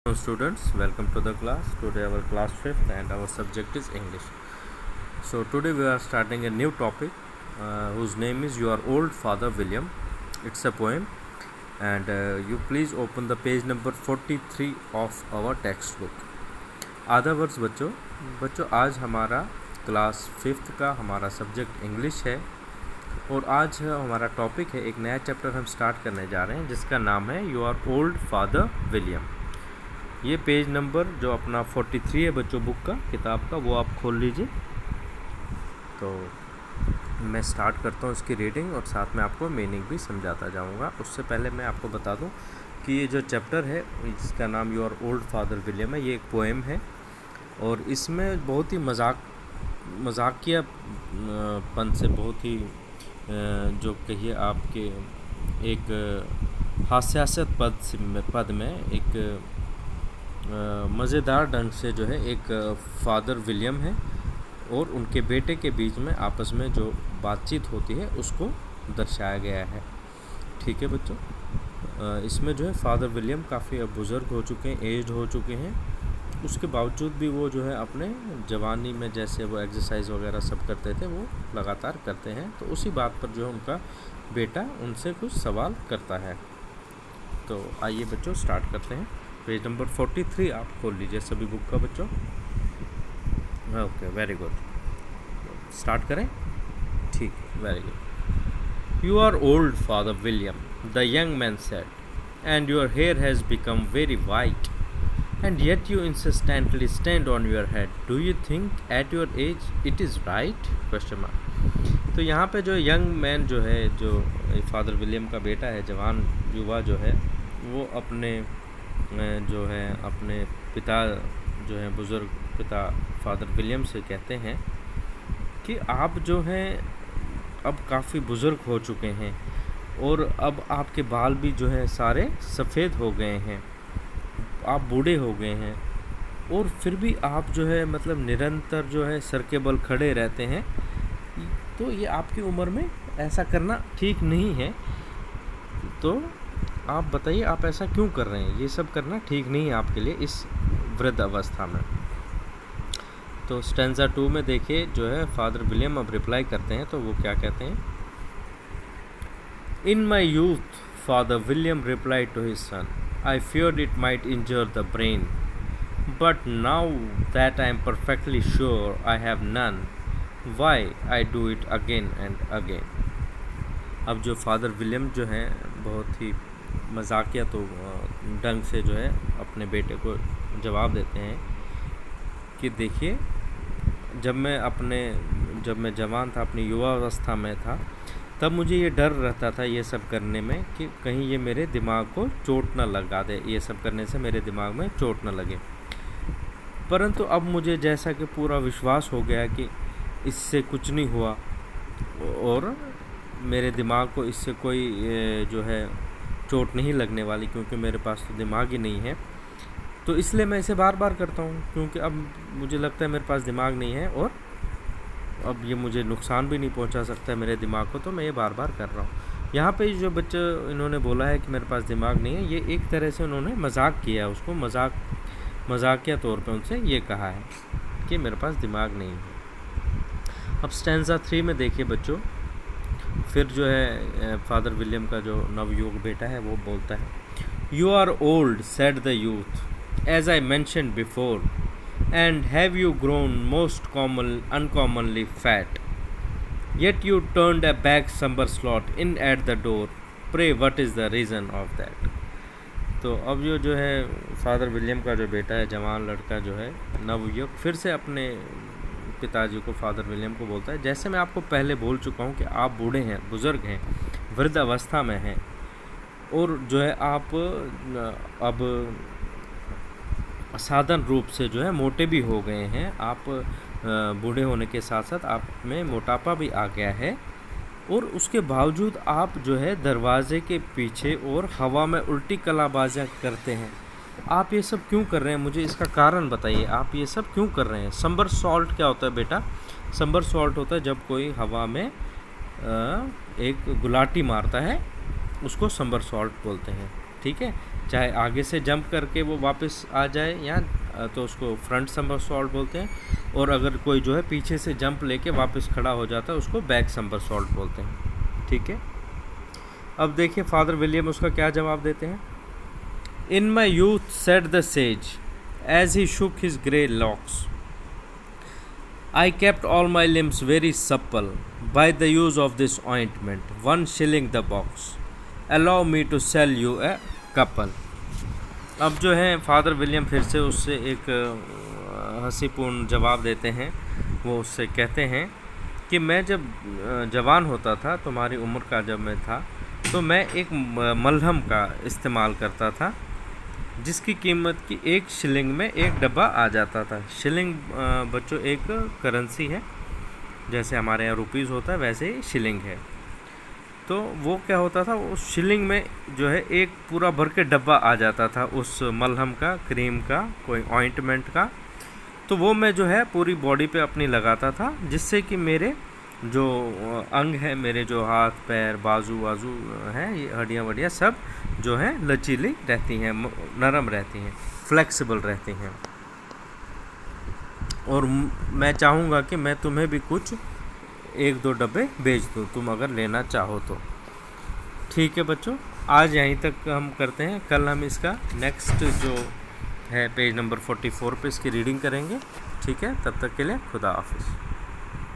Hello students, welcome to the class. Today our class 5th and our subject is English. So today we are starting a new topic whose name is Your Old Father William. It's a poem and you please open the page number 43 of our textbook. आधा वर्ष बच्चों आज हमारा class 5th का हमारा subject English है और आज हमारा टॉपिक है, एक नया चैप्टर हम स्टार्ट करने जा रहे हैं जिसका नाम है योर ओल्ड फादर विलियम। ये पेज नंबर जो अपना 43 है बच्चों बुक का, किताब का, वो आप खोल लीजिए। तो मैं स्टार्ट करता हूँ इसकी रीडिंग और साथ में आपको मीनिंग भी समझाता जाऊँगा। उससे पहले मैं आपको बता दूँ कि ये जो चैप्टर है इसका नाम योर ओल्ड फादर विलियम है। ये एक पोएम है और इसमें बहुत ही मजाकिया पन से, बहुत ही जो कहिए आपके एक हास्यास्पद पद में एक मज़ेदार ढंग से जो है एक फादर विलियम है और उनके बेटे के बीच में आपस में जो बातचीत होती है उसको दर्शाया गया है। ठीक है बच्चों, इसमें जो है फादर विलियम काफ़ी अब बुज़ुर्ग हो चुके हैं, एज्ड हो चुके हैं। उसके बावजूद भी वो जो है अपने जवानी में जैसे वो एक्सरसाइज वगैरह सब करते थे वो लगातार करते हैं। तो उसी बात पर जो है उनका बेटा उनसे कुछ सवाल करता है। तो आइए बच्चों स्टार्ट करते हैं। पेज नंबर 43 आप खोल लीजिए सभी बुक का बच्चों। ओके, वेरी गुड, स्टार्ट करें। ठीक है, very good. You are old father William, the young man said, and your hair has become very white, and yet you insistently stand on your head. Do you think at your age it is right? Question mark. तो यहाँ पे जो young man जो है, जो father William का बेटा है, जवान युवा जो है, वो अपने जो है अपने पिता जो हैं बुज़ुर्ग पिता फादर विलियम से कहते हैं कि आप जो हैं अब काफ़ी बुज़ुर्ग हो चुके हैं और अब आपके बाल भी जो है सारे सफ़ेद हो गए हैं, आप बूढ़े हो गए हैं और फिर भी आप जो है मतलब निरंतर जो है सर के बल खड़े रहते हैं। तो ये आपकी उम्र में ऐसा करना ठीक नहीं है। तो आप बताइए आप ऐसा क्यों कर रहे हैं? ये सब करना ठीक नहीं है आपके लिए इस वृद्ध अवस्था में। तो स्टेंजा 2 में देखिए जो है फादर विलियम अब रिप्लाई करते हैं। तो वो क्या कहते हैं? In my youth father William reply to his son, I feared it might injure the brain, but now that I am perfectly sure I have none, why I do it again and again. अब जो father William जो हैं बहुत ही मजाकिया तो ढंग से जो है अपने बेटे को जवाब देते हैं कि देखिए जब मैं जवान था, अपनी युवा अवस्था में था, तब मुझे ये डर रहता था ये सब करने में कि कहीं ये मेरे दिमाग को चोट ना लगा दे, ये सब करने से मेरे दिमाग में चोट ना लगे। परंतु अब मुझे जैसा कि पूरा विश्वास हो गया कि इससे कुछ नहीं हुआ और मेरे दिमाग को इससे कोई जो है चोट नहीं लगने वाली, क्योंकि मेरे पास तो दिमाग ही नहीं है। तो इसलिए मैं इसे बार बार करता हूँ, क्योंकि अब मुझे लगता है मेरे पास दिमाग नहीं है और अब ये मुझे नुकसान भी नहीं पहुँचा सकता है मेरे दिमाग को, तो मैं ये बार बार कर रहा हूँ। यहाँ पे जो बच्चे इन्होंने बोला है कि मेरे पास दिमाग नहीं है, ये एक तरह से उन्होंने मजाक किया है, उसको मजाकिया तौर पे उनसे ये कहा है कि मेरे पास दिमाग नहीं है। अब स्टेंजा 3 में देखिए बच्चों, फिर जो है फादर विलियम का जो नवयुवक बेटा है वो बोलता है, you are old said the youth, as I mentioned before, and have you grown most uncommonly fat, yet you turned a back somersault in at the door, pray what is the reason of that. तो अब जो है father William का जो बेटा है, जवान लड़का जो है नवयुवक, फिर से अपने पिताजी को फादर विलियम को बोलता है, जैसे मैं आपको पहले बोल चुका हूँ कि आप बूढ़े हैं, बुज़ुर्ग हैं, वृद्ध अवस्था में हैं और जो है आप अब असाधारण रूप से जो है मोटे भी हो गए हैं। आप बूढ़े होने के साथ साथ आप में मोटापा भी आ गया है और उसके बावजूद आप जो है दरवाजे के पीछे और हवा में उल्टी कलाबाजियाँ करते हैं। आप ये सब क्यों कर रहे हैं? मुझे इसका कारण बताइए, आप ये सब क्यों कर रहे हैं? समबर सॉल्ट क्या होता है बेटा? समबर सॉल्ट होता है जब कोई हवा में एक गुलाटी मारता है, उसको समबर सॉल्ट बोलते हैं। ठीक है, चाहे आगे से जंप करके वो वापस आ जाए या तो उसको फ्रंट समरसॉल्ट बोलते हैं, और अगर कोई जो है पीछे से जंप लेके वापस खड़ा हो जाता है उसको बैक समरसॉल्ट बोलते हैं। ठीक है, अब देखिए फादर विलियम उसका क्या जवाब देते हैं। In my youth said the sage as he shook his grey locks, I kept all my limbs very supple by the use of this ointment. 1 shilling the box. Allow me to sell you a couple. अब जो है father William फिर से उससे एक हंसीपूर्ण जवाब देते हैं। वो उससे कहते हैं कि मैं जब जवान होता था, तुम्हारी उम्र का जब मैं था, तो मैं एक मलहम का इस्तेमाल करता था जिसकी कीमत की 1 शिलिंग में 1 डब्बा आ जाता था। शिलिंग बच्चों एक करेंसी है, जैसे हमारे यहाँ रुपीज़ होता है वैसे ही शिलिंग है। तो वो क्या होता था, उस शिलिंग में जो है एक पूरा भर के डब्बा आ जाता था उस मलहम का, क्रीम का, कोई ऑइंटमेंट का। तो वो मैं जो है पूरी बॉडी पे अपनी लगाता था, जिससे कि मेरे जो अंग है, मेरे जो हाथ पैर बाजू वाजू हैं, ये हड्डियाँ वड्डियाँ सब जो हैं लचीली रहती हैं, नरम रहती हैं, फ्लेक्सिबल रहती हैं। और मैं चाहूँगा कि मैं तुम्हें भी कुछ 1-2 डब्बे बेच दूँ, तुम अगर लेना चाहो तो। ठीक है बच्चों, आज यहीं तक हम करते हैं। कल हम इसका नेक्स्ट जो है पेज नंबर 44 पे इसकी रीडिंग करेंगे। ठीक है, तब तक के लिए खुदा हाफिज़।